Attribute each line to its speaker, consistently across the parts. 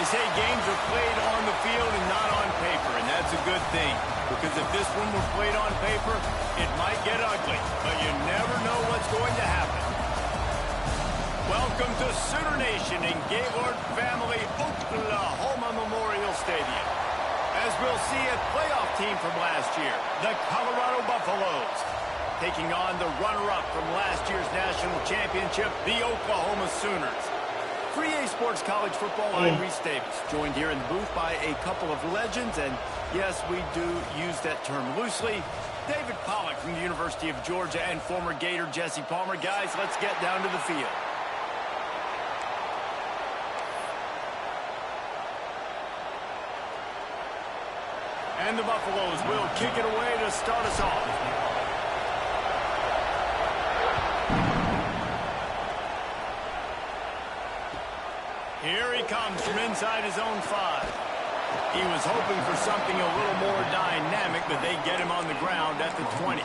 Speaker 1: say games are played on the field and not on paper, and that's a good thing. Because if this one were played on paper, it might get ugly, but you never know what's going to happen. Welcome to Sooner Nation in Gaylord Family Oklahoma Memorial Stadium. As we'll see a playoff team from last year, the Colorado Buffaloes, taking on the runner-up from last year's national championship, the Oklahoma Sooners. 3A Sports College Football, I'm Reese Davis, joined here in the booth by a couple of legends, and yes, we do use that term loosely. David Pollack from the University of Georgia and former Gator Jesse Palmer. Guys, let's get down to the field. And the Buffaloes will kick it away to start us off. Here he comes from inside his own 5. He was hoping for something a little more dynamic, but they get him on the ground at the 20.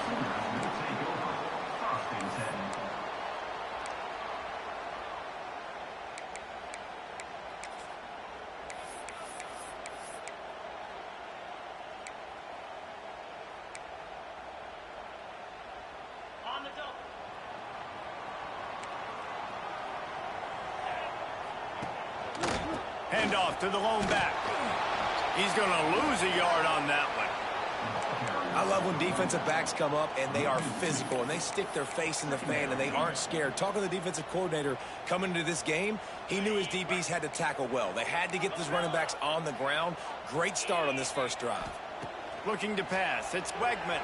Speaker 1: Handoff to the lone back. He's going to lose a yard on that one.
Speaker 2: I love when defensive backs come up and they are physical and they stick their face in the fan and they aren't scared. Talking to the defensive coordinator coming into this game, he knew his DBs had to tackle well. They had to get these running backs on the ground. Great start on this first drive.
Speaker 1: Looking to pass. It's Wegman.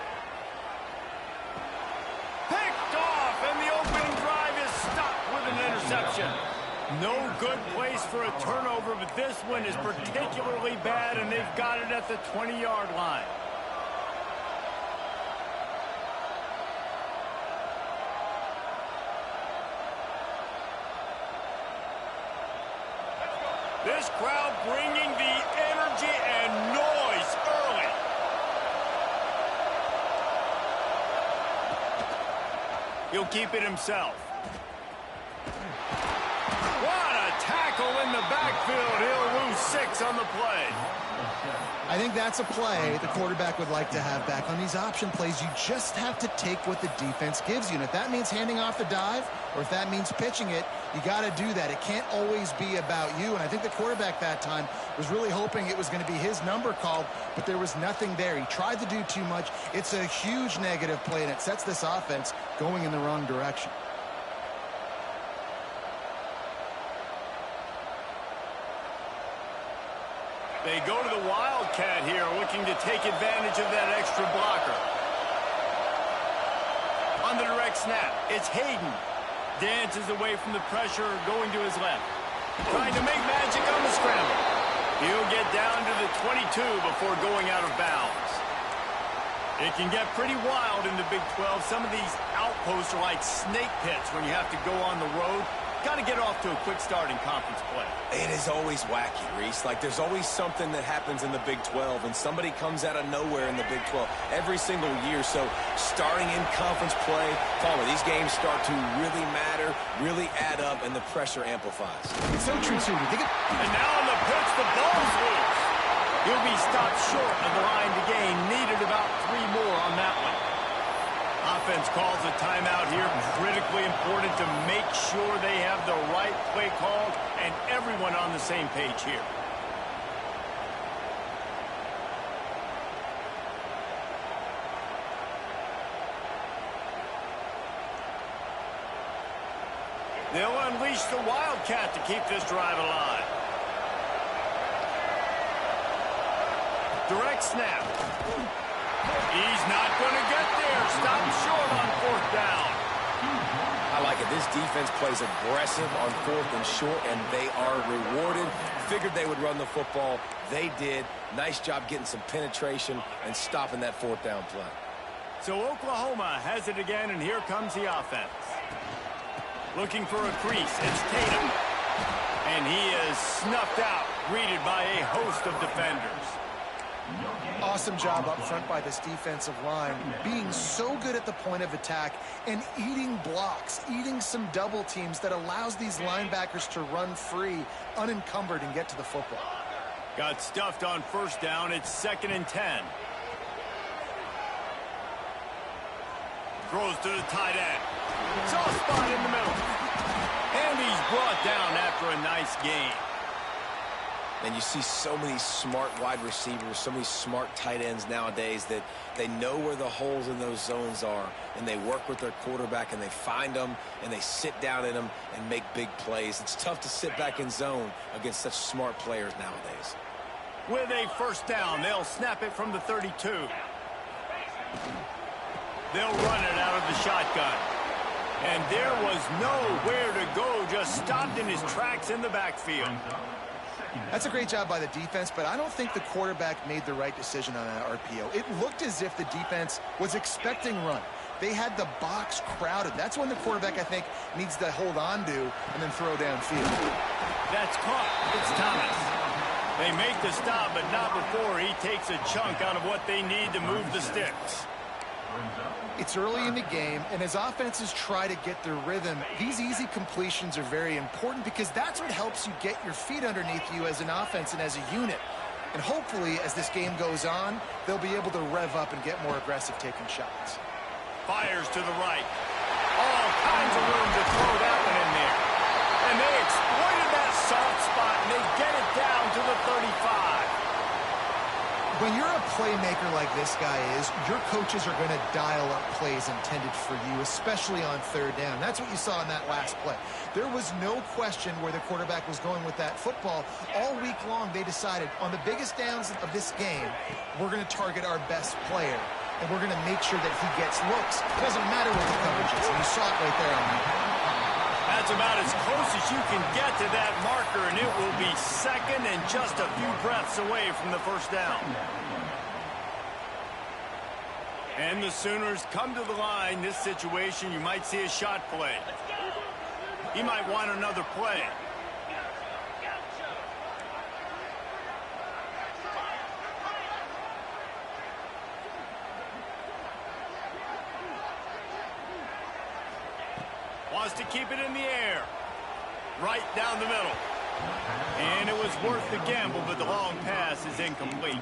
Speaker 1: Picked off, and the opening drive is stopped with an interception. No good place for a turnover, but this one is particularly bad, and they've got it at the 20-yard line. This crowd bringing the energy and noise early. He'll keep it himself. Tackle in the backfield. He'll lose 6 on the play.
Speaker 3: I think that's a play the quarterback would like to have back. On these option plays, you just have to take what the defense gives you. And if that means handing off the dive or if that means pitching it, you got to do that. It can't always be about you. And I think the quarterback that time was really hoping it was going to be his number called, but there was nothing there. He tried to do too much. It's a huge negative play, and it sets this offense going in the wrong direction.
Speaker 1: They go to the Wildcat here, looking to take advantage of that extra blocker. On the direct snap, it's Hayden. Dances away from the pressure, going to his left. Trying to make magic on the scramble. He'll get down to the 22 before going out of bounds. It can get pretty wild in the Big 12. Some of these outposts are like snake pits when you have to go on the road. Got to get off to a quick start in conference play.
Speaker 2: It is always wacky, Reese. Like, there's always something that happens in the Big 12, and somebody comes out of nowhere in the Big 12 every single year. So, starting in conference play, Palmer, these games start to really matter, really add up, and the pressure amplifies.
Speaker 3: It's so true, too.
Speaker 1: And now on the pitch, the ball's loose. He'll be stopped short of the line to gain. Needed about 3 more on that one. Offense calls a timeout here. Critically important to make sure they have the right play called and everyone on the same page here. They'll unleash the Wildcat to keep this drive alive. Direct snap. He's not going to get there. Stopped short on 4th down.
Speaker 2: I like it. This defense plays aggressive on 4th and short, and they are rewarded. Figured they would run the football. They did. Nice job getting some penetration and stopping that 4th down play.
Speaker 1: So Oklahoma has it again, and here comes the offense. Looking for a crease. It's Tatum. And he is snuffed out, greeted by a host of defenders.
Speaker 3: Awesome job up front by this defensive line, being so good at the point of attack and eating blocks, eating some double teams that allows these linebackers to run free, unencumbered, and get to the football.
Speaker 1: Got stuffed on first down. It's 2nd and 10. Throws to the tight end. Soft spot in the middle. And he's brought down after a nice gain.
Speaker 2: And you see so many smart wide receivers, so many smart tight ends nowadays that they know where the holes in those zones are, and they work with their quarterback, and they find them, and they sit down in them and make big plays. It's tough to sit back in zone against such smart players nowadays.
Speaker 1: With a first down, they'll snap it from the 32. They'll run it out of the shotgun. And there was nowhere to go, just stopped in his tracks in the backfield.
Speaker 3: That's a great job by the defense, but I don't think the quarterback made the right decision on that RPO. It looked as if the defense was expecting run. They had the box crowded. That's when the quarterback, I think, needs to hold on to and then throw downfield.
Speaker 1: That's caught. It's Thomas. They make the stop, but not before he takes a chunk out of what they need to move the sticks.
Speaker 3: It's early in the game, and as offenses try to get their rhythm, these easy completions are very important because that's what helps you get your feet underneath you as an offense and as a unit. And hopefully, as this game goes on, they'll be able to rev up and get more aggressive taking shots.
Speaker 1: Fires to the right. All kinds of room to throw that one in there. And they exploited that soft spot, and they get it down to the 35.
Speaker 3: When you're a playmaker like this guy is, your coaches are going to dial up plays intended for you, especially on third down. That's what you saw in that last play. There was no question where the quarterback was going with that football. All week long, they decided on the biggest downs of this game, we're going to target our best player, and we're going to make sure that he gets looks. It doesn't matter what the coverage is, and you saw it right there on that.
Speaker 1: That's about as close as you can get to that marker, and it will be second and just a few breaths away from the first down. And the Sooners come to the line. This situation, you might see a shot play. He might want another play. Wants to keep it in the air. Right down the middle. And it was worth the gamble, but the long pass is incomplete.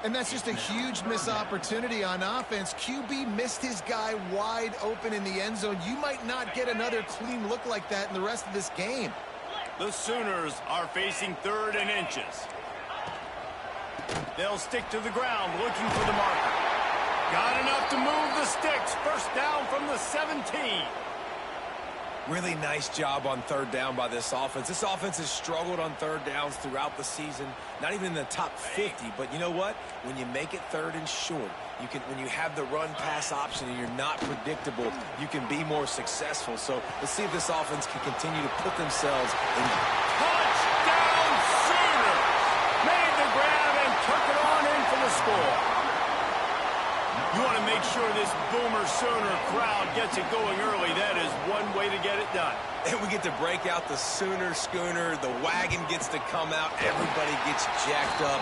Speaker 3: And that's just a huge missed opportunity on offense. QB missed his guy wide open in the end zone. You might not get another clean look like that in the rest of this game.
Speaker 1: The Sooners are facing 3rd and inches. They'll stick to the ground looking for the marker. Got enough to move the sticks. First down from the 17.
Speaker 2: Really nice job on third down by this offense. This offense has struggled on third downs throughout the season, not even in the top 50. But you know what? When you make it 3rd and short, when you have the run-pass option and you're not predictable, you can be more successful. So let's see if this offense can continue to put themselves in.
Speaker 1: Touchdown Sooners! Made the grab and took it on in for the score. You want to make sure this Boomer Sooner crowd gets it going early. That is one way to get it done.
Speaker 2: And we get to break out the Sooner schooner. The wagon gets to come out. Everybody gets jacked up.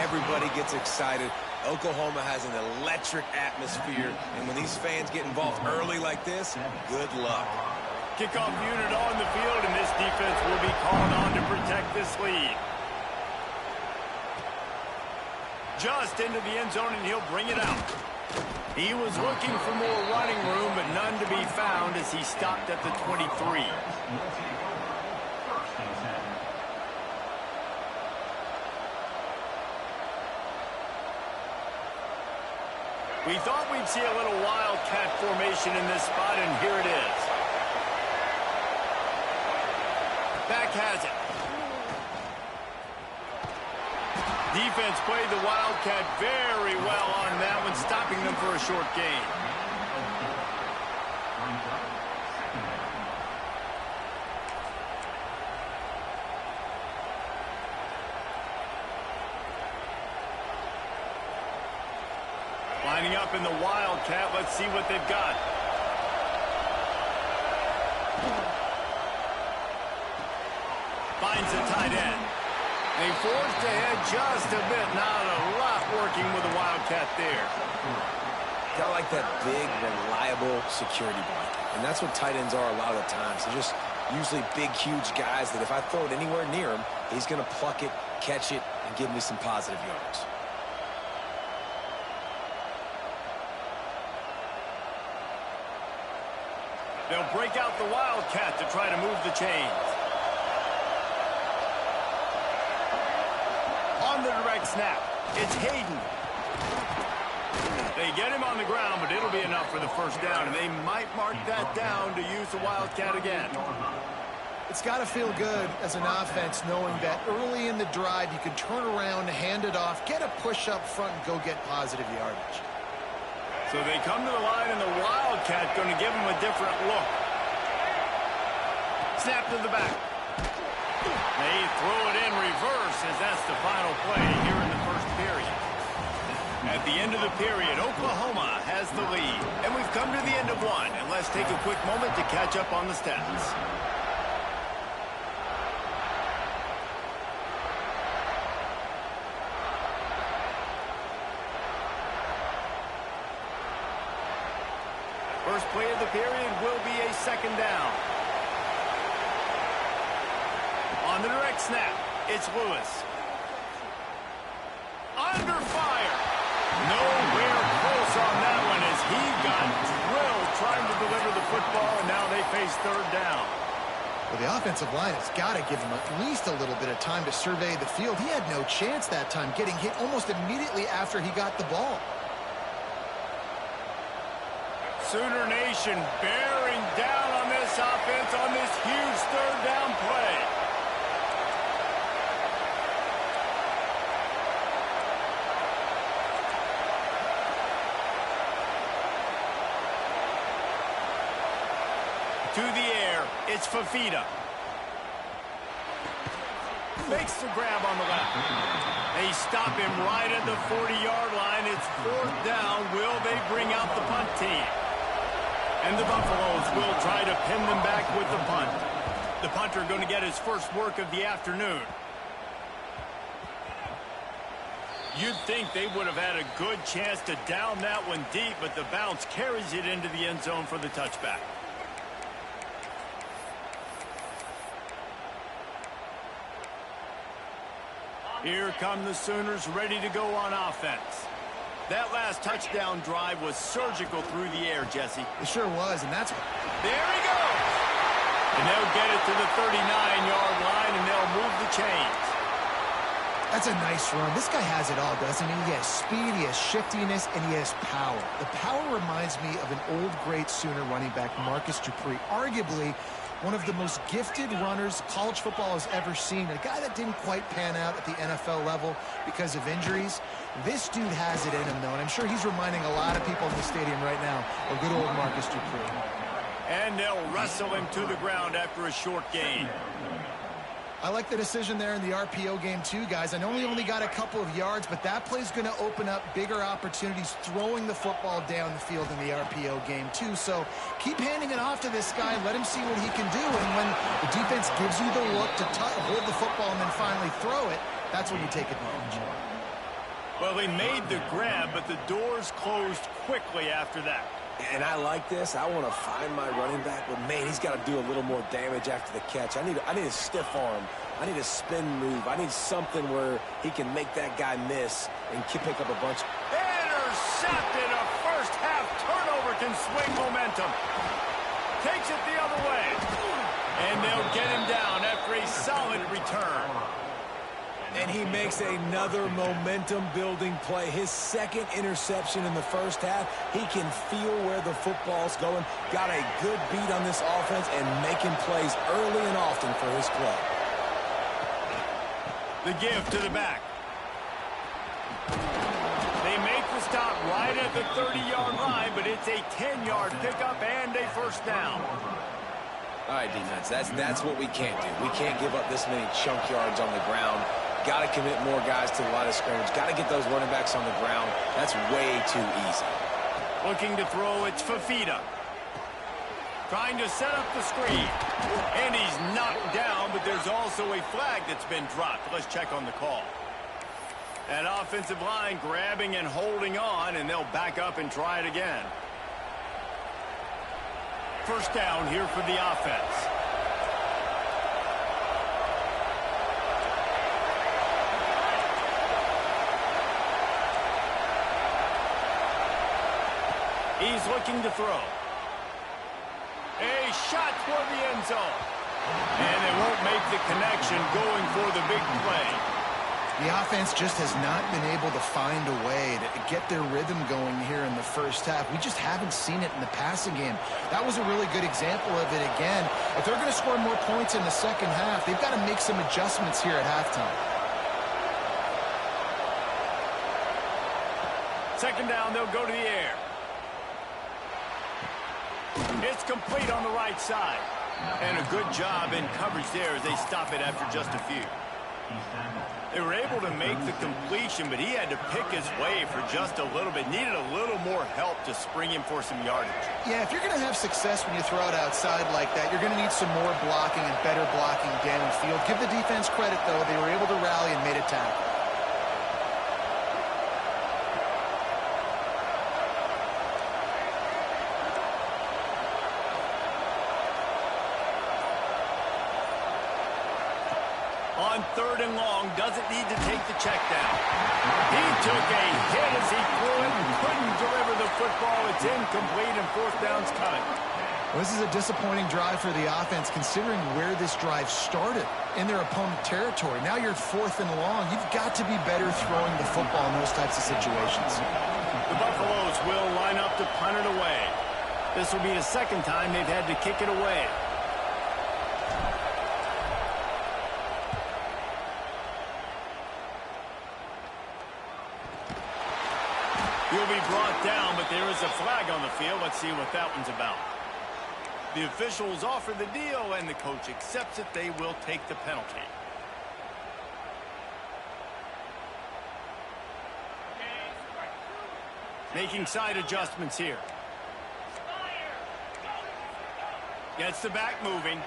Speaker 2: Everybody gets excited. Oklahoma has an electric atmosphere. And when these fans get involved early like this, good luck.
Speaker 1: Kickoff unit on the field, and this defense will be called on to protect this lead. Just into the end zone, and he'll bring it out. He was looking for more running room, but none to be found as he stopped at the 23. We thought we'd see a little wildcat formation in this spot, and here it is. Back has it. Defense played the Wildcat very well on that one, stopping them for a short gain. Lining up in the Wildcat, let's see what they've got. Finds the tight end. They forced ahead just a bit, not a lot working with a Wildcat there.
Speaker 2: Kind of like that big, reliable security blanket. And that's what tight ends are a lot of the times. They're just usually big, huge guys that if I throw it anywhere near him, he's going to pluck it, catch it, and give me some positive yards.
Speaker 1: They'll break out the Wildcat to try to move the chains. On the direct snap, it's Hayden. They get him on the ground, but it'll be enough for the first down, and they might mark that down to use the Wildcat again.
Speaker 3: It's got to feel good as an offense knowing that early in the drive you can turn around, hand it off, get a push up front, and go get positive yardage.
Speaker 1: So they come to the line, and the Wildcat going to give them a different look. Snap to the back. They throw it in reverse as that's the final play here in the first period. At the end of the period, Oklahoma has the lead. And we've come to the end of one. And let's take a quick moment to catch up on the stats. First play of the period will be a second down. On the direct snap, it's Lewis. Under fire. Nowhere close on that one as he got drilled trying to deliver the football, and now they face third down.
Speaker 3: Well, the offensive line has got to give him at least a little bit of time to survey the field. He had no chance that time, getting hit almost immediately after he got the ball.
Speaker 1: Sooner Nation bearing down on this offense on this huge third down play. To the air, it's Fafita. Makes the grab on the left. They stop him right at the 40-yard line. It's fourth down. Will they bring out the punt team? And the Buffaloes will try to pin them back with the punt. The punter going to get his first work of the afternoon. You'd think they would have had a good chance to down that one deep, but the bounce carries it into the end zone for the touchback. Here come the Sooners ready to go on offense. That last touchdown drive was surgical through the air, Jesse.
Speaker 3: It sure was, and that's...
Speaker 1: There he goes! And they'll get it to the 39-yard line, and they'll move the chains.
Speaker 3: That's a nice run. This guy has it all, doesn't he? He has speed, he has shiftiness, and he has power. The power reminds me of an old, great Sooner running back, Marcus Dupree. Arguably one of the most gifted runners college football has ever seen. A guy that didn't quite pan out at the NFL level because of injuries. This dude has it in him, though, and I'm sure he's reminding a lot of people in the stadium right now of good old Marcus Dupree.
Speaker 1: And they'll wrestle him to the ground after a short gain.
Speaker 3: I like the decision there in the RPO game too, guys. I know he only got a couple of yards, but that play's going to open up bigger opportunities throwing the football down the field in the RPO game too. So keep handing it off to this guy. Let him see what he can do. And when the defense gives you the look to hold the football and then finally throw it, that's when you take advantage.
Speaker 1: Well, they made the grab, but the doors closed quickly after that.
Speaker 2: And I like this. I want to find my running back, but man, he's got to do a little more damage after the catch. I need a stiff arm. I need a spin move. I need something where he can make that guy miss and pick up a bunch.
Speaker 1: Intercepted. A first half turnover can swing momentum. Takes it the other way. And they'll get him down after a solid return.
Speaker 2: And he makes another momentum-building play. His second interception in the first half. He can feel where the football's going. Got a good beat on this offense and making plays early and often for his club.
Speaker 1: The give to the back. They make the stop right at the 30-yard line, but it's a 10-yard pickup and a first down.
Speaker 2: All right, defense, that's what we can't do. We can't give up this many chunk yards on the ground. Got to commit more guys to the line of scrimmage. Got to get those running backs on the ground. That's way too easy.
Speaker 1: Looking to throw, it's Fafita. Trying to set up the screen. And he's knocked down, but there's also a flag that's been dropped. Let's check on the call. That offensive line grabbing and holding on, and they'll back up and try it again. First down here for the offense. He's looking to throw. A shot toward the end zone. And they won't make the connection going for the big play.
Speaker 3: The offense just has not been able to find a way to get their rhythm going here in the first half. We just haven't seen it in the passing game. That was a really good example of it again. If they're going to score more points in the second half, they've got to make some adjustments here at halftime.
Speaker 1: Second down, they'll go to the air. It's complete on the right side. And a good job in coverage there as they stop it after just a few. They were able to make the completion, but he had to pick his way for just a little bit. Needed a little more help to spring him for some yardage.
Speaker 3: Yeah, if you're going to have success when you throw it outside like that, you're going to need some more blocking and better blocking downfield. Give the defense credit, though. They were able to rally and made a tackle.
Speaker 1: On third and long, doesn't need to take the check down. He took a hit as he threw it and couldn't deliver the football. It's incomplete and fourth down's coming.
Speaker 3: Well, this is a disappointing drive for the offense considering where this drive started in their opponent territory. Now you're fourth and long. You've got to be better throwing the football in those types of situations.
Speaker 1: The Buffaloes will line up to punt it away. This will be the second time they've had to kick it away. He'll be brought down, but there is a flag on the field. Let's see what that one's about. The officials offer the deal, and the coach accepts it. They will take the penalty. Making side adjustments here. Gets the back moving.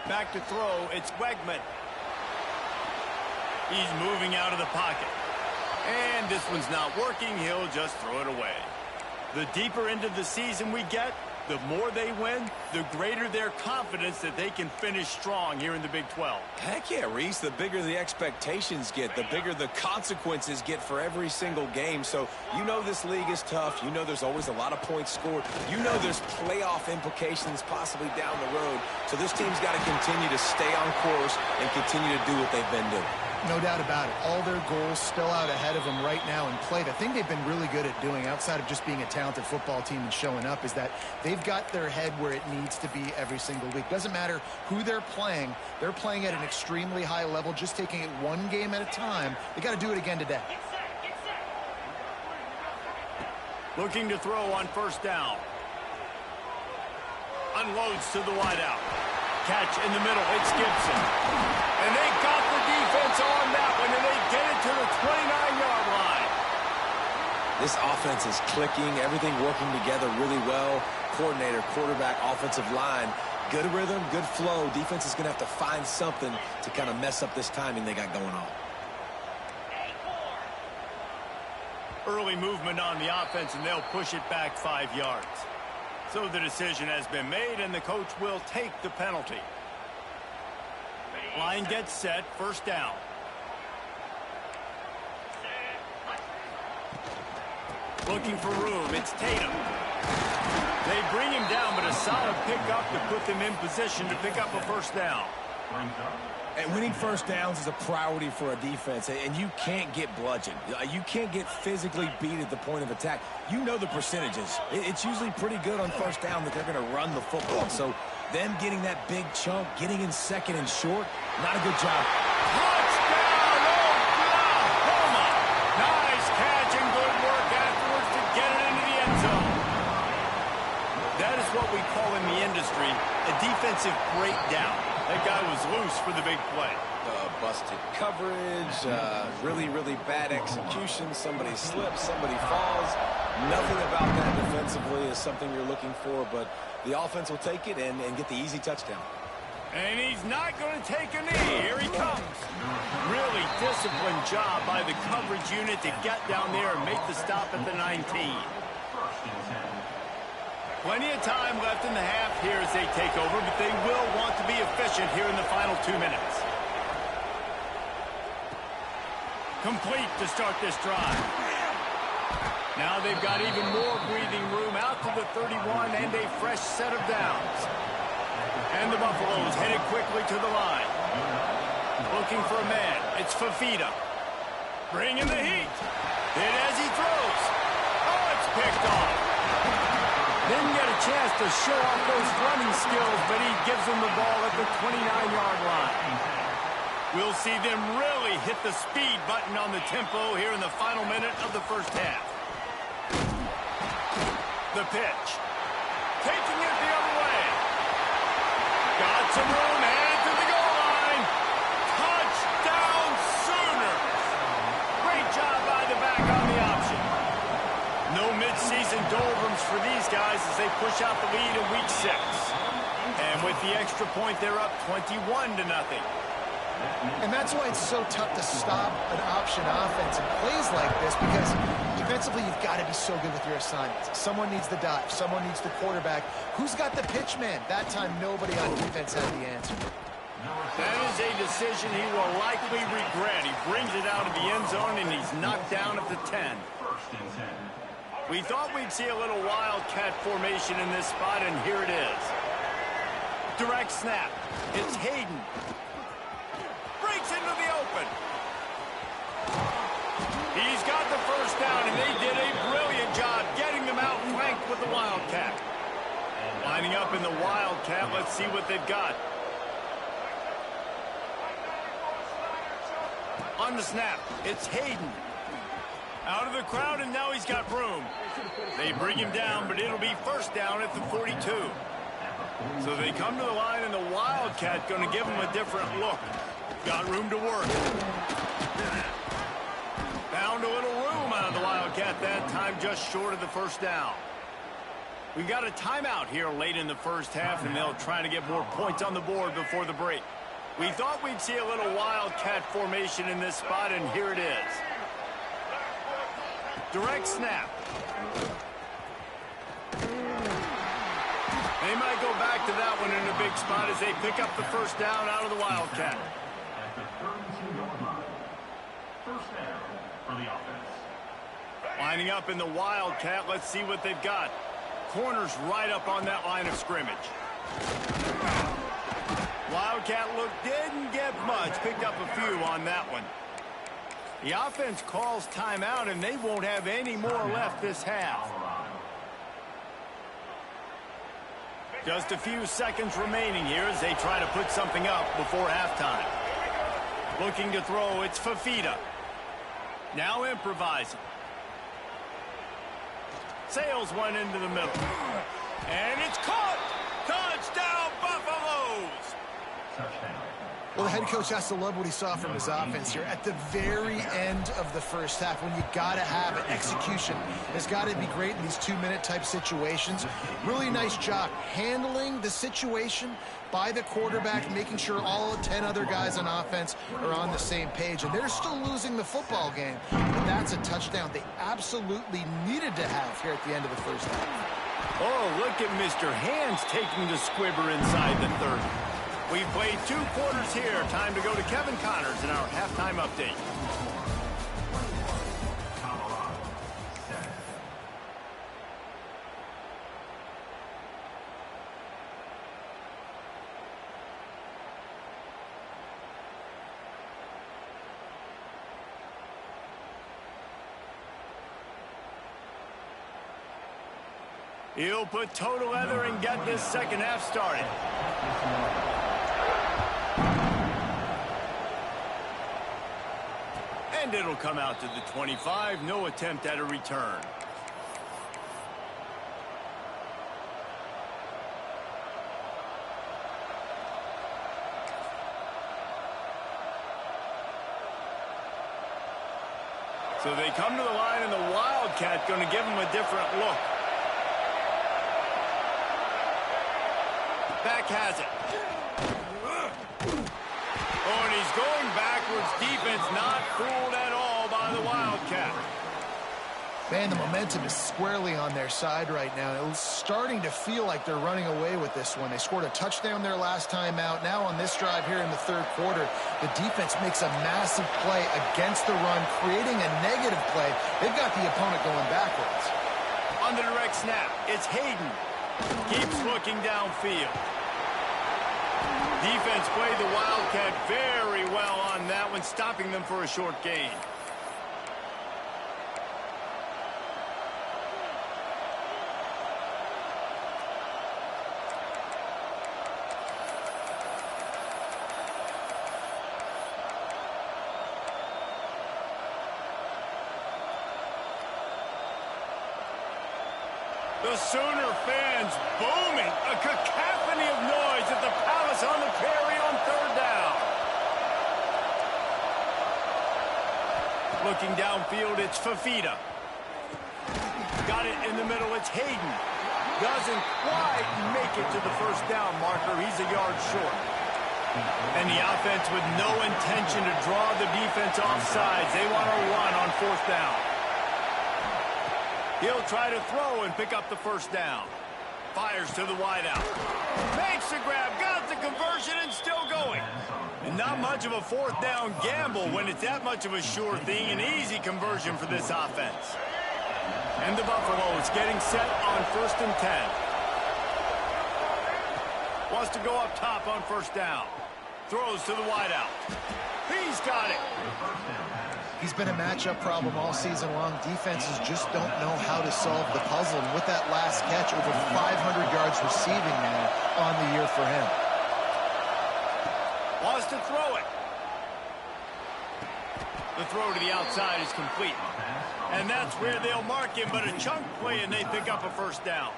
Speaker 1: Back to throw. It's Wegman. He's moving out of the pocket. And this one's not working. He'll just throw it away. The deeper into the season we get, the more they win, the greater their confidence that they can finish strong here in the Big 12.
Speaker 2: Heck yeah, Reese. The bigger the expectations get, the bigger the consequences get for every single game. So you know this league is tough. You know there's always a lot of points scored. You know there's playoff implications possibly down the road. So this team's got to continue to stay on course and continue to do what they've been doing.
Speaker 3: No doubt about it. All their goals still out ahead of them right now in play. The thing they've been really good at doing, outside of just being a talented football team and showing up, is that they've got their head where it needs to be every single week. Doesn't matter who they're playing at an extremely high level, just taking it one game at a time. They got to do it again today.
Speaker 1: Looking to throw on first down. Unloads to the wideout. Catch in the middle. It's Gibson. And they got the defense on that one, and they get it to the 29-yard line.
Speaker 2: This offense is clicking, everything working together really well. Coordinator, quarterback, offensive line, good rhythm, good flow. Defense is going to have to find something to kind of mess up this timing they got going on.
Speaker 1: Early movement on the offense, and they'll push it back 5 yards. So the decision has been made, and the coach will take the penalty. Line gets set, first down. Looking for room, it's Tatum. They bring him down, but a solid pickup to put them in position to pick up a first down.
Speaker 2: And winning first downs is a priority for a defense, and you can't get bludgeoned. You can't get physically beat at the point of attack. You know the percentages. It's usually pretty good on first down that they're going to run the football. So them getting that big chunk, getting in second and short, not a good job.
Speaker 1: Touchdown, Oklahoma! Nice catch and good work afterwards to get it into the end zone. That is what we call in the industry a defensive breakdown. That guy was loose for the big play.
Speaker 2: Busted coverage, really, really bad execution. Somebody slips, somebody falls. Nothing about that defensively is something you're looking for, but the offense will take it and get the easy touchdown.
Speaker 1: And he's not going to take a knee. Here he comes. Really disciplined job by the coverage unit to get down there and make the stop at the 19. Plenty of time left in the half here as they take over, but they will want to be efficient here in the final 2 minutes. Complete to start this drive. Now they've got even more breathing room out to the 31 and a fresh set of downs. And the Buffaloes headed quickly to the line. Looking for a man. It's Fafita. Bringing the heat. Hit as he throws. Oh, it's picked off. Didn't get a chance to show off those running skills, but he gives them the ball at the 29-yard line. We'll see them really hit the speed button on the tempo here in the final minute of the first half. The pitch. Taking it the other way. Got some room, and to the goal line. Touchdown Sooners. Great job by the back on the option. No mid-season doldrums for these guys as they push out the lead in week 6. And with the extra point, they're up 21-0.
Speaker 3: And that's why it's so tough to stop an option offense in plays like this, because defensively you've got to be so good with your assignments. Someone needs the dive. Someone needs the quarterback. Who's got the pitch man? That time nobody on defense had the answer.
Speaker 1: That is a decision he will likely regret. He brings it out of the end zone, and he's knocked down at the 10. We thought we'd see a little wildcat formation in this spot, and here it is. Direct snap. It's Hayden. Breaks into the open. He's got the first down, and they did a brilliant job getting them out flanked with the Wildcat. Lining up in the Wildcat, let's see what they've got. On the snap, it's Hayden. Out of the crowd, and now he's got room. They bring him down, but it'll be first down at the 42. So they come to the line, and the Wildcat going to give them a different look. Got room to work. Found a little room out of the Wildcat that time, just short of the first down. We've got a timeout here late in the first half, and they'll try to get more points on the board before the break. We thought we'd see a little Wildcat formation in this spot, and here it is. Direct snap. They might go back to that one in a big spot as they pick up the first down out of the Wildcat. Lining up in the Wildcat, let's see what they've got. Corners right up on that line of scrimmage. Wildcat look didn't get much, picked up a few on that one. The offense calls timeout, and they won't have any more left this half. Just a few seconds remaining here as they try to put something up before halftime. Looking to throw, it's Fafita. Now improvising. Sails one into the middle. And it's caught! Touchdown, Buffaloes!
Speaker 3: Touchdown. Well, the head coach has to love what he saw from his offense here at the very end of the first half, when you got to have it. Execution has got to be great in these 2-minute type situations. Really nice job handling the situation by the quarterback, making sure all 10 other guys on offense are on the same page. And they're still losing the football game, but that's a touchdown they absolutely needed to have here at the end of the first half.
Speaker 1: Oh, look at Mr. Hands taking the squibber inside the 30. We've played 2 quarters here. Time to go to Kevin Connors in our halftime update. He'll put total leather and get this second half started. And it'll come out to the 25. No attempt at a return. So they come to the line, and the Wildcat going to give them a different look. Back has it. going backwards. Defense not fooled at all by the Wildcat.
Speaker 3: Man, the momentum is squarely on their side right now. It's starting to feel like they're running away with this one. They scored a touchdown their last time out. Now on this drive here in the third quarter, the defense makes a massive play against the run, creating a negative play. They've got the opponent going backwards.
Speaker 1: On the direct snap, it's Hayden. Keeps looking downfield. Defense played the Wildcat very well on that one, stopping them for a short gain. The Sooner fans booming, a cacophony of noise at the Palace on the carry on third down. Looking downfield, it's Fafita. Got it in the middle, it's Hayden. Doesn't quite make it to the first down marker. He's a yard short. And the offense with no intention to draw the defense off sides. They want to run on fourth down. He'll try to throw and pick up the first down. Fires to the wideout. Makes the grab, got the conversion, and still going. And not much of a fourth down gamble when it's that much of a sure thing. An easy conversion for this offense. And the Buffaloes getting set on 1st and 10. Wants to go up top on first down. Throws to the wideout. He's got it.
Speaker 3: He's been a matchup problem all season long. Defenses just don't know how to solve the puzzle. And with that last catch, over 500 yards receiving now on the year for him.
Speaker 1: Wants to throw it. The throw to the outside is complete. And that's where they'll mark him, but a chunk play, and they pick up a first down.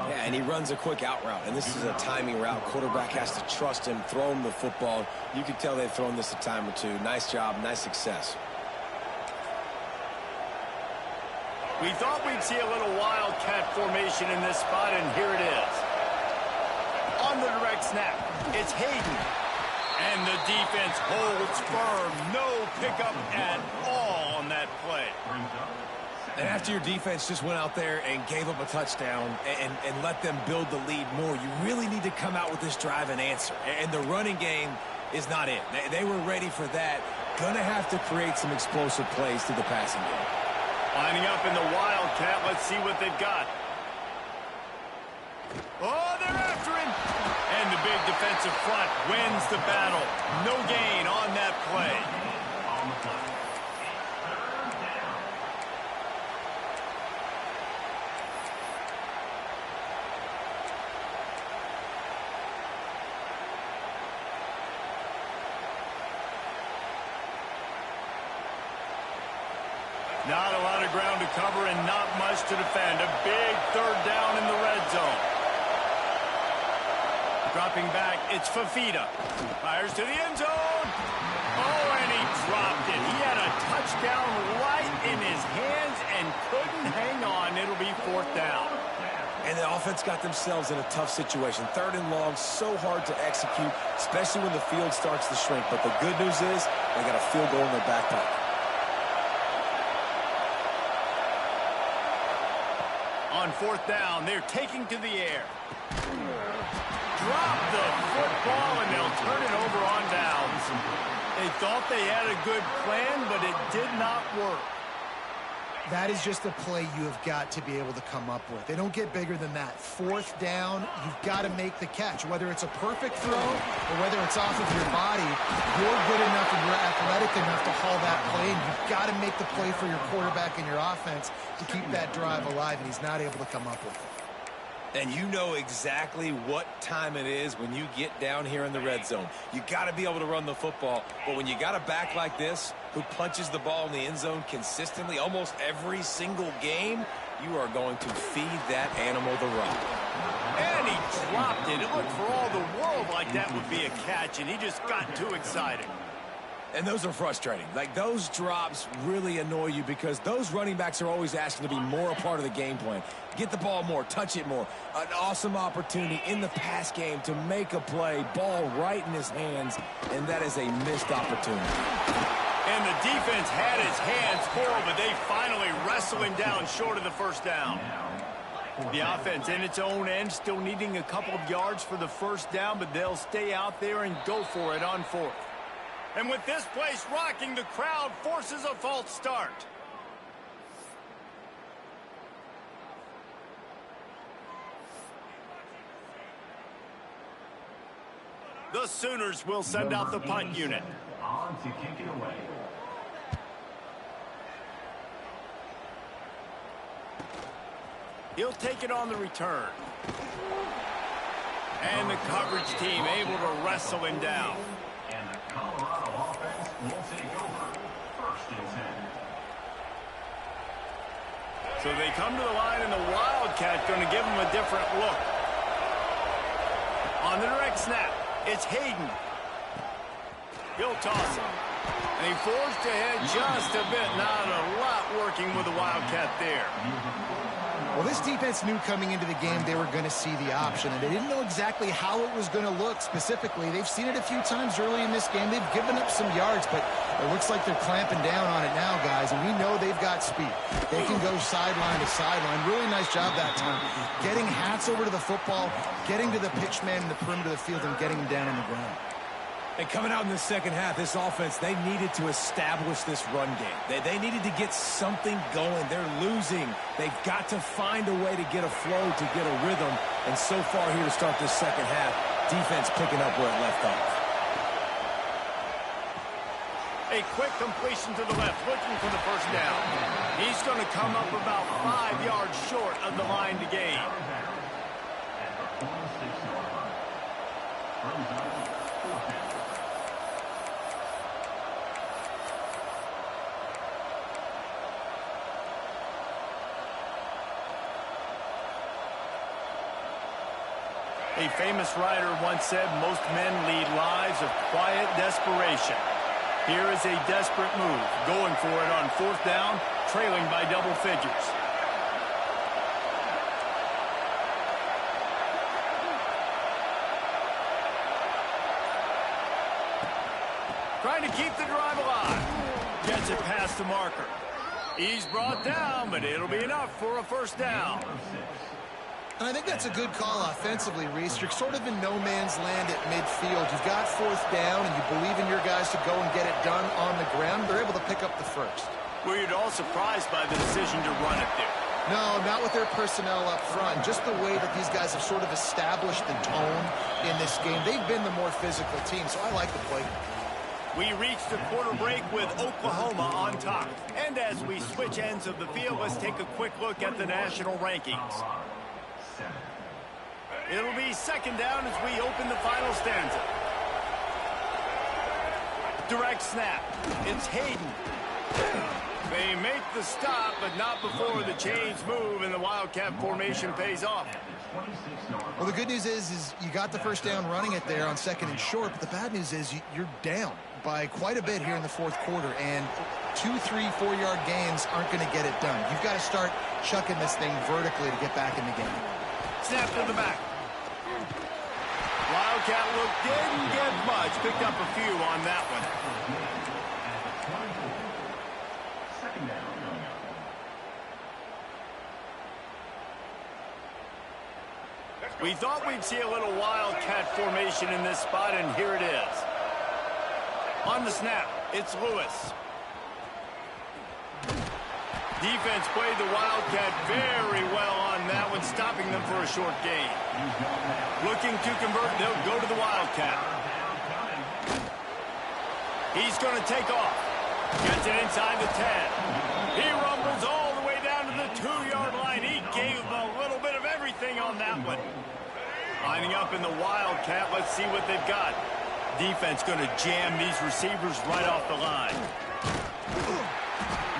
Speaker 2: Yeah, and he runs a quick out route, and this is a timing route. Quarterback has to trust him, throw him the football. You can tell they've thrown this a time or two. Nice job, nice success.
Speaker 1: We thought we'd see a little Wildcat formation in this spot, and here it is. On the direct snap, it's Hayden. And the defense holds firm. No pickup at all on that play.
Speaker 2: And after your defense just went out there and gave up a touchdown and let them build the lead more, you really need to come out with this drive and answer. And the running game is not it. They were ready for that. Gonna have to create some explosive plays to the passing game.
Speaker 1: Lining up in the Wildcat. Let's see what they've got. Oh, they're after him. And the big defensive front wins the battle. No gain on that play. Not a lot of ground to cover and not much to defend. A big third down in the red zone. Dropping back, it's Fafita. Fires to the end zone. Oh, and he dropped it. He had a touchdown right in his hands and couldn't hang on. It'll be fourth down.
Speaker 2: And the offense got themselves in a tough situation. Third and long, so hard to execute, especially when the field starts to shrink. But the good news is they got a field goal in their back pocket.
Speaker 1: On fourth down, they're taking to the air. Drop the football, and they'll turn it over on downs. They thought they had a good plan, but it did not work.
Speaker 3: That is just a play you have got to be able to come up with. They don't get bigger than that. Fourth down, you've got to make the catch. Whether it's a perfect throw or whether it's off of your body, you're good enough and you're athletic enough to haul that play, and you've got to make the play for your quarterback and your offense to keep that drive alive, and he's not able to come up with it.
Speaker 2: And you know exactly what time it is when you get down here in the red zone. You got to be able to run the football, but when you got a back like this who punches the ball in the end zone consistently almost every single game, you are going to feed that animal the rock.
Speaker 1: And he dropped it. It looked for all the world like that would be a catch, and he just got too excited.
Speaker 2: And those are frustrating. Like, those drops really annoy you because those running backs are always asking to be more a part of the game plan. Get the ball more, touch it more. An awesome opportunity in the pass game to make a play, ball right in his hands, and that is a missed opportunity.
Speaker 1: And the defense had his hands full, but they finally wrestle him down short of the first down. The offense in its own end still needing a couple of yards for the first down, but they'll stay out there and go for it on fourth. And with this place rocking, the crowd forces a false start. The Sooners will send out the punt unit.
Speaker 4: On to kick it away.
Speaker 1: He'll take it on the return. And the coverage team able to wrestle him down.
Speaker 4: And the Colorado offense will take over. 1st and 10.
Speaker 1: So they come to the line, and the Wildcat going to give them a different look. On the direct snap, it's Hayden. He'll toss it. And he forced ahead just a bit. Not a lot working with the Wildcat there.
Speaker 3: Well, this defense knew coming into the game they were going to see the option, and they didn't know exactly how it was going to look specifically. They've seen it a few times early in this game. They've given up some yards, but it looks like they're clamping down on it now, guys, and we know they've got speed. They can go sideline to sideline. Really nice job that time. Getting hats over to the football, getting to the pitch man in the perimeter of the field, and getting him down on the ground.
Speaker 2: And coming out in the second half, this offense, they needed to establish this run game. They needed to get something going. They're losing. They've got to find a way to get a flow, to get a rhythm. And so far here to start this second half, defense picking up where it left off.
Speaker 1: A quick completion to the left, looking for the first down. He's going to come up about 5 yards short of the line to gain. A famous writer once said, most men lead lives of quiet desperation. Here is a desperate move, going for it on 4th down, trailing by double figures. Trying to keep the drive alive. Gets it past the marker. He's brought down, but it'll be enough for a first down.
Speaker 3: And I think that's a good call offensively, Reese. You're sort of in no man's land at midfield. You've got 4th down, and you believe in your guys to go and get it done on the ground. They're able to pick up the first.
Speaker 1: Were you at all surprised by the decision to run it there?
Speaker 3: No, not with their personnel up front. Just the way that these guys have sort of established the tone in this game. They've been the more physical team, so I like the play.
Speaker 1: We reach the quarter break with Oklahoma on top. And as we switch ends of the field, let's take a quick look at the national rankings. It'll be 2nd down as we open the final stanza. Direct snap. It's Hayden. They make the stop, but not before the change move, and the Wildcat formation pays off.
Speaker 3: Well, the good news is you got the first down running it there on 2nd and short, but the bad news is you're down by quite a bit here in the 4th quarter, and 2, 3, 4-yard gains aren't going to get it done. You've got to start chucking this thing vertically to get back in the game.
Speaker 1: Snap to the back. Wildcat look didn't get much. Picked up a few on that one. We thought we'd see a little Wildcat formation in this spot, and here it is. On the snap, it's Lewis. Defense played the Wildcat very well on that one, stopping them for a short gain. Looking to convert, they'll go to the Wildcat. He's going to take off. Gets it inside the 10. He rumbles all the way down to the 2-yard line. He gave a little bit of everything on that one. Lining up in the Wildcat, let's see what they've got. Defense going to jam these receivers right off the line.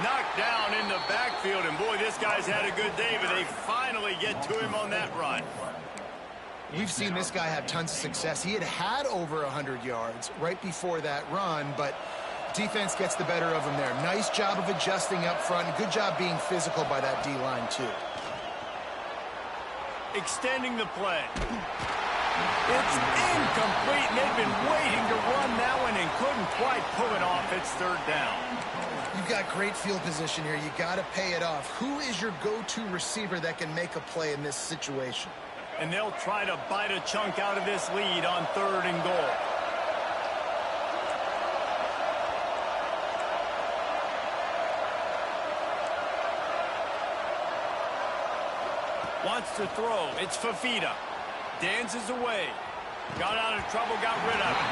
Speaker 1: Knocked down in the backfield, and boy, this guy's had a good day, but they finally get to him on that run.
Speaker 3: We've seen this guy have tons of success. He had over 100 yards right before that run, but Defense gets the better of them there. Nice job of adjusting up front. Good job being physical by that D-line, too.
Speaker 1: Extending the play. It's incomplete, and they've been waiting to run that one and couldn't quite pull it off. It's third down.
Speaker 3: You've got great field position here. You got to pay it off. Who is your go-to receiver that can make a play in this situation?
Speaker 1: And they'll try to bite a chunk out of this lead on 3rd and goal. Wants to throw. It's Fafita. Dances away. Got out of trouble, got rid of it.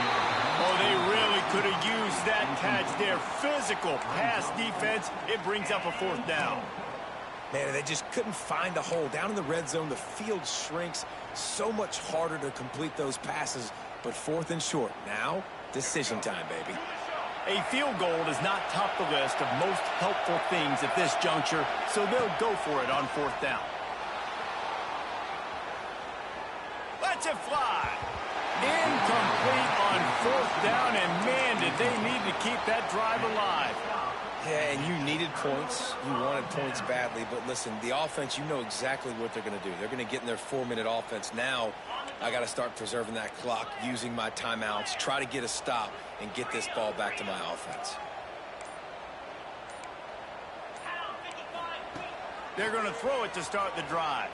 Speaker 1: Oh, they really could have used that catch there. Physical pass defense. It brings up a 4th down.
Speaker 2: Man, they just couldn't find a hole. Down in the red zone, the field shrinks. So much harder to complete those passes. But 4th and short. Now, decision time, baby.
Speaker 1: A field goal does not top the list of most helpful things at this juncture, so they'll go for it on 4th down. Lets it fly. Incomplete on 4th down, and man, did they need to keep that drive alive.
Speaker 2: Yeah, and you needed points. You wanted points badly, but listen, the offense, you know exactly what they're going to do. They're going to get in their 4-minute offense. Now, I got to start preserving that clock, using my timeouts, try to get a stop, and get this ball back to my offense.
Speaker 1: They're going to throw it to start the drive.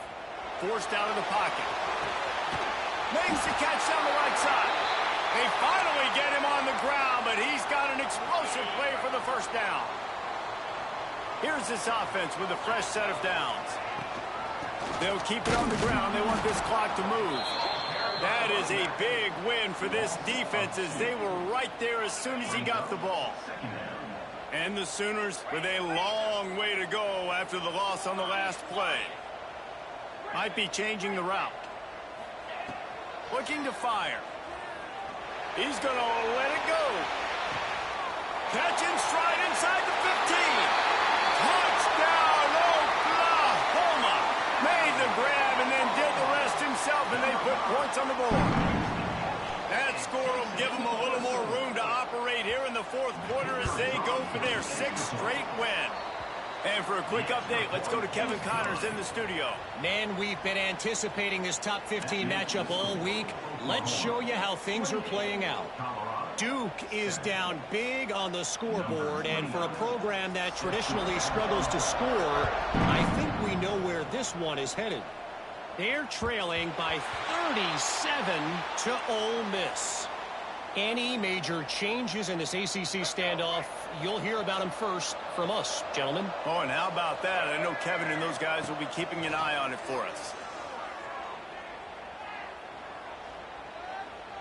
Speaker 1: Forced out of the pocket. Makes the catch down the right side. They finally get him on the ground, but he's got an explosive play for the 1st down. Here's this offense with a fresh set of downs. They'll keep it on the ground. They want this clock to move. That is a big win for this defense, as they were right there as soon as he got the ball. And the Sooners with a long way to go after the loss on the last play. Might be changing the route. Looking to fire. He's going to let it go. Catch and stride inside the 15. Touchdown, Oklahoma. Made the grab and then did the rest himself, and they put points on the board. That score will give them a little more room to operate here in the 4th quarter as they go for their 6th straight win. And for a quick update, let's go to Kevin Connors in the studio.
Speaker 5: Man, we've been anticipating this top 15 matchup all week. Let's show you how things are playing out. Duke is down big on the scoreboard, and for a program that traditionally struggles to score, I think we know where this one is headed. They're trailing by 37 to Ole Miss. Any major changes in this ACC standoff, you'll hear about them first from us, gentlemen.
Speaker 1: Oh, and how about that? I know Kevin and those guys will be keeping an eye on it for us.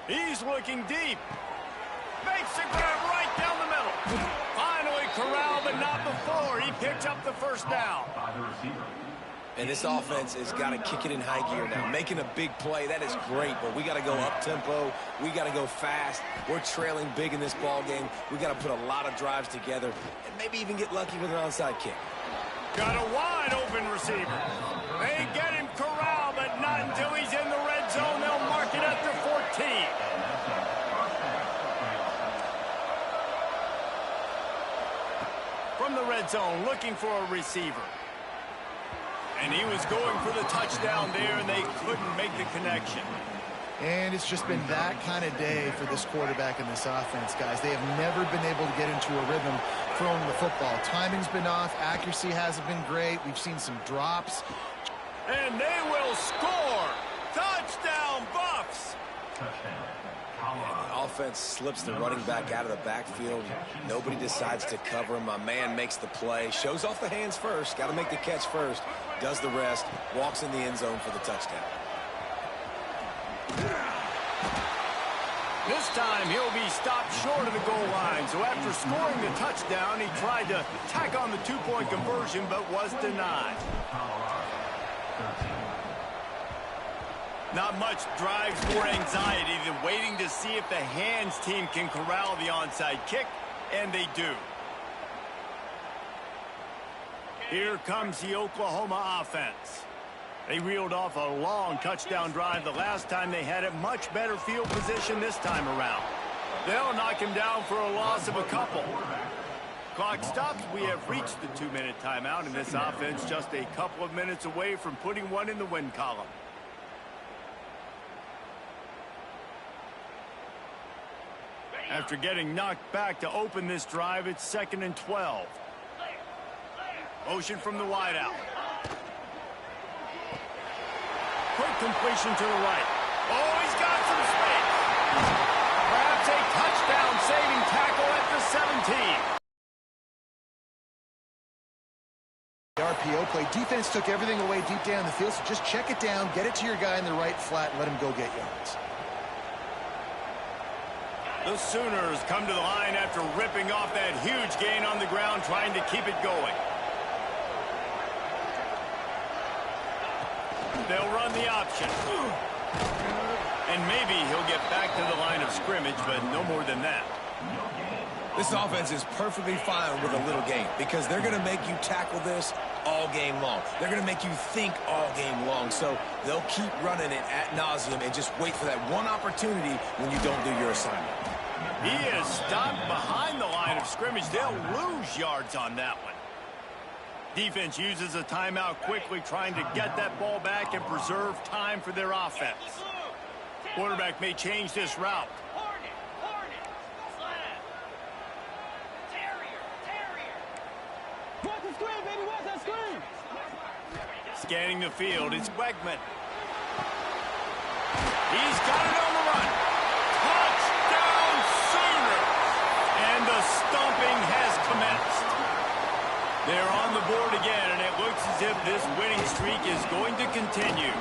Speaker 1: He's looking deep. Makes the grab right down the middle. Finally corralled, but not before. He picked up the 1st down.
Speaker 2: And this offense has got to kick it in high gear now. Making a big play, that is great, but we got to go up-tempo. We got to go fast. We're trailing big in this ball game. We got to put a lot of drives together and maybe even get lucky with an onside kick.
Speaker 1: Got a wide-open receiver. They get him corralled, but not until he's in the red zone. They'll mark it at the 14. From the red zone, looking for a receiver. And he was going for the touchdown there, and they couldn't make the connection.
Speaker 3: And it's just been that kind of day for this quarterback and this offense, guys. They have never been able to get into a rhythm throwing the football. Timing's been off. Accuracy hasn't been great. We've seen some drops.
Speaker 1: And they will score. Touchdown, Buffs.
Speaker 2: The offense slips the running back out of the backfield. Nobody decides to cover him. My man makes the play. Shows off the hands first. Got to make the catch first. Does the rest. Walks in the end zone for the touchdown.
Speaker 1: This time he'll be stopped short of the goal line. So after scoring the touchdown, he tried to tack on the 2-point conversion, but was denied. Not much drives more anxiety than waiting to see if the hands team can corral the onside kick, and they do. Here comes the Oklahoma offense. They reeled off a long touchdown drive the last time they had it. Much better field position this time around. They'll knock him down for a loss of a couple. Clock stops. We have reached the 2-minute timeout, and this offense just a couple of minutes away from putting one in the win column. After getting knocked back to open this drive, it's 2nd and 12. Motion from the wideout. Quick completion to the right. Oh, he's got some space. Perhaps a touchdown-saving tackle at the 17.
Speaker 3: The RPO play. Defense took everything away deep down the field, so just check it down, get it to your guy in the right flat, and let him go get yards.
Speaker 1: The Sooners come to the line after ripping off that huge gain on the ground, trying to keep it going. They'll run the option. And maybe he'll get back to the line of scrimmage, but no more than that.
Speaker 2: This offense is perfectly fine with a little game because they're going to make you tackle this all game long. They're going to make you think all game long. So they'll keep running it ad nauseum and just wait for that one opportunity when you don't do your assignment.
Speaker 1: He is stopped behind the line of scrimmage. They'll lose yards on that one. Defense uses a timeout quickly, trying to get that ball back and preserve time for their offense. Quarterback may change this route. Scanning the field, it's Wegman. He's got it on the run. Touchdown Sooners! And the stomping has commenced. They're on the board again, and it looks as if this winning streak is going to continue.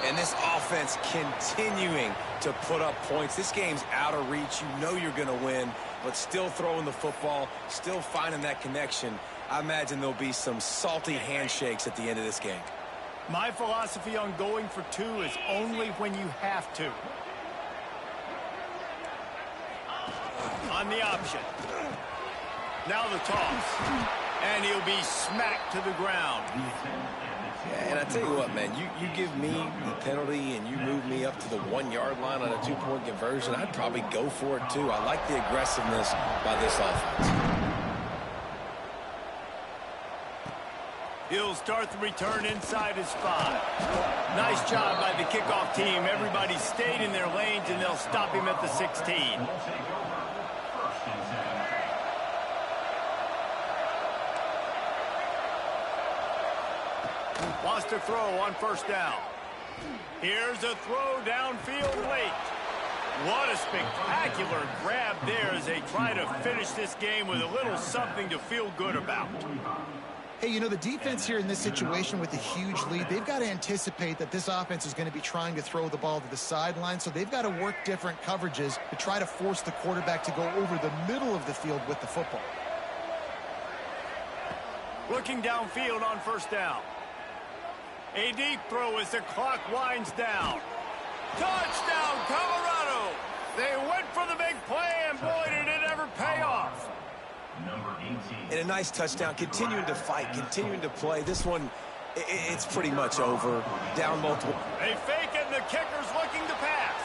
Speaker 2: And this offense continuing to put up points. This game's out of reach. You know you're going to win, but still throwing the football, still finding that connection. I imagine there'll be some salty handshakes at the end of this game.
Speaker 1: My philosophy on going for two is only when you have to. On the option. Now the toss. And he'll be smacked to the ground.
Speaker 2: Yeah, and I tell you what, man, you give me the penalty and you move me up to the 1-yard line on a 2-point conversion, I'd probably go for it too. I like the aggressiveness by this offense.
Speaker 1: He'll start the return inside his 5. Nice job by the kickoff team. Everybody stayed in their lanes, and they'll stop him at the 16. Wants to throw on first down. Here's a throw downfield late. What a spectacular grab there as they try to finish this game with a little something to feel good about.
Speaker 3: Hey, you know, the defense here in this situation with a huge lead, they've got to anticipate that this offense is going to be trying to throw the ball to the sideline, so they've got to work different coverages to try to force the quarterback to go over the middle of the field with the football.
Speaker 1: Looking downfield on first down. A deep throw as the clock winds down. Touchdown, Colorado! They went for the big play, and boy, did it ever pay off.
Speaker 2: And a nice touchdown, continuing to fight, continuing to play. This one, it's pretty much over. Down multiple.
Speaker 1: They fake it, and the kicker's looking to pass.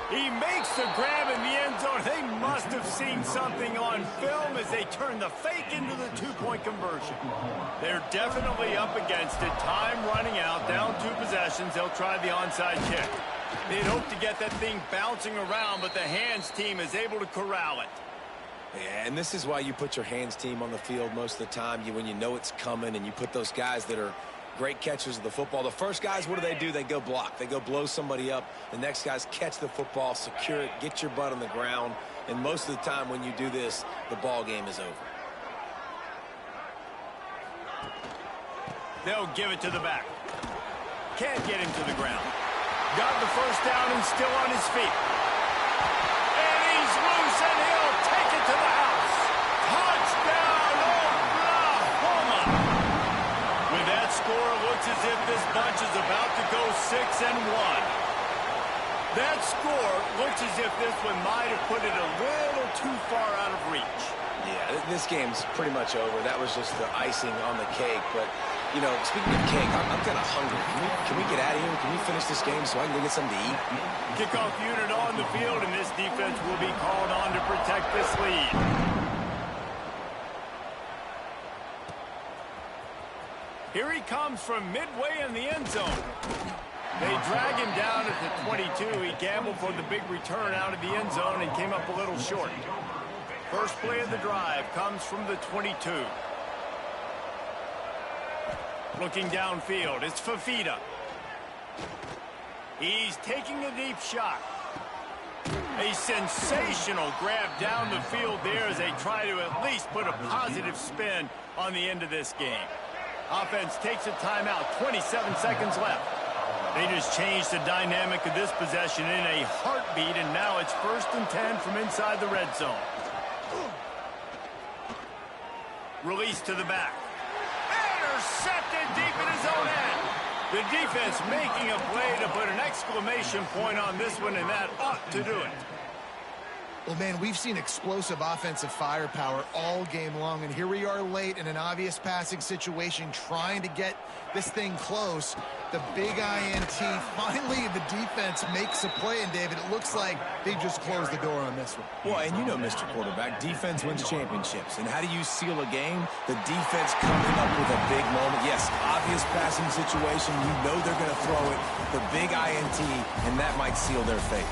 Speaker 1: He makes the grab in the end zone. They must have seen something on film as they turn the fake into the 2-point conversion. They're definitely up against it. Time running out, down 2 possessions. They'll try the onside kick. They'd hope to get that thing bouncing around, but the hands team is able to corral it.
Speaker 2: Yeah, and this is why you put your hands team on the field most of the time. When you know it's coming, and you put those guys that are great catchers of the football. The first guys, what do? They go block. They go blow somebody up. The next guys catch the football, secure it, get your butt on the ground. And most of the time when you do this, the ball game is over.
Speaker 1: They'll give it to the back. Can't get him to the ground. Got the first down and still on his feet. And he's loose, and he'll take it to the house. Touchdown, Oklahoma! With that score, it looks as if this bunch is about to go 6-1. That score looks as if this one might have put it a little too far out of reach.
Speaker 2: Yeah, this game's pretty much over. That was just the icing on the cake. But, You know, speaking of cake, I'm kind of hungry. Can we get out of here? Can we finish this game so I can go get something to eat?
Speaker 1: Kickoff unit on the field, and this defense will be called on to protect this lead. Here he comes from midway in the end zone. They drag him down at the 22. He gambled for the big return out of the end zone and came up a little short. First play of the drive comes from the 22. Looking downfield, it's Fafita. He's taking a deep shot. A sensational grab down the field there as they try to at least put a positive spin on the end of this game. Offense takes a timeout, 27 seconds left. They just changed the dynamic of this possession in a heartbeat, and now it's 1st and 10 from inside the red zone. Release to the back. Intercepted deep in his own end. The defense making a play to put an exclamation point on this one, and that ought to do it.
Speaker 3: Well, man, we've seen explosive offensive firepower all game long, and here we are late in an obvious passing situation trying to get this thing close. The big INT, finally the defense makes a play, and David, it looks like they just closed the door on this one.
Speaker 2: Well, and you know, Mr. Quarterback, defense wins championships. And how do you seal a game? The defense coming up with a big moment. Yes, obvious passing situation. You know they're going to throw it. The big INT, and that might seal their fate.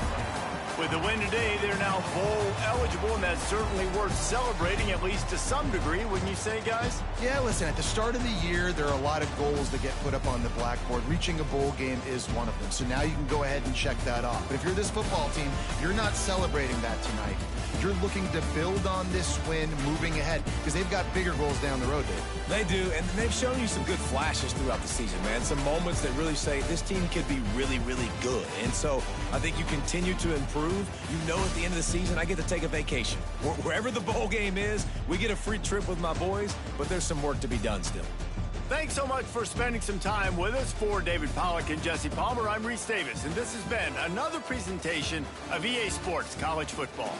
Speaker 1: With the win today, they're now bowl eligible, and that's certainly worth celebrating, at least to some degree, wouldn't you say, guys?
Speaker 3: Yeah, listen, at the start of the year, there are a lot of goals that get put up on the blackboard. Reaching a bowl game is one of them. So now you can go ahead and check that off. But if you're this football team, you're not celebrating that tonight. You're looking to build on this win moving ahead because they've got bigger goals down the road, Dave.
Speaker 2: They do, and they've shown you some good flashes throughout the season, man. Some moments that really say this team could be really, really good. And so I think you continue to improve. You know at the end of the season, I get to take a vacation. Wherever the bowl game is, we get a free trip with my boys, but there's some work to be done still.
Speaker 1: Thanks so much for spending some time with us. For David Pollack and Jesse Palmer, I'm Reese Davis, and this has been another presentation of EA Sports College Football.